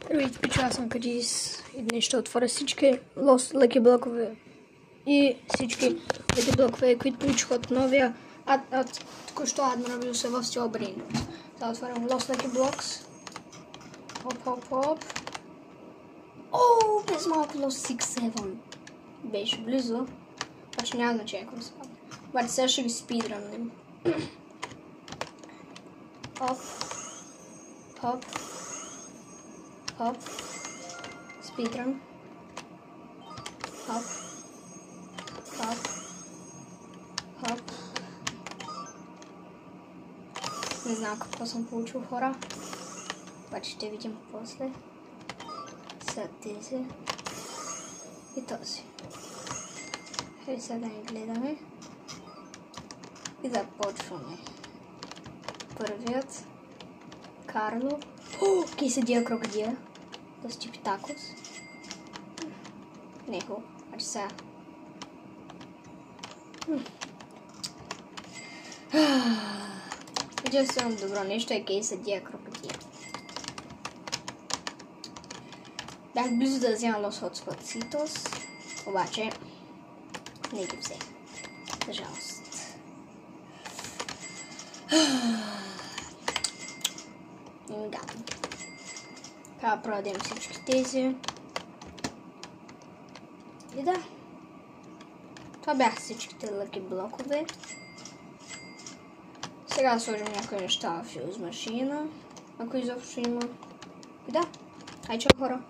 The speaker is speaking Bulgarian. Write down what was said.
Привіт, піча, съм Кадис и днес ще отворя всички леки блокове и всички леки блокове, които получих от новия току-що адмирал се в Steel Brain. Сега отварям Lost Lucky Blocks. Хоп. Ооо, без малко Lost 6-7. Беше близо. Обаче няма значение какво се пада. Обаче сега ще ги спидранем. Хоп. Speedrun. Хоп. Не знам какво съм получил, хора. Обаче ще видим после. Са тези. И този. Хайде сега да ни гледаме. И започваме. Първият. Карло. Quesadilla крокодила. Доста типи такос. Не е хубаво. Значи сега. Единствено добро нещо е Quesadilla крокодила. Бях близо да взема Los Hot Spotsitos, обаче не ги взех. За жалост. Гадно. Трябва да продадем всички тези. И да. Това бяха всичките лъки блокове. Сега да сложим някои неща в фюз машина. Ако изобщо има. И да. Хай, чао, хора.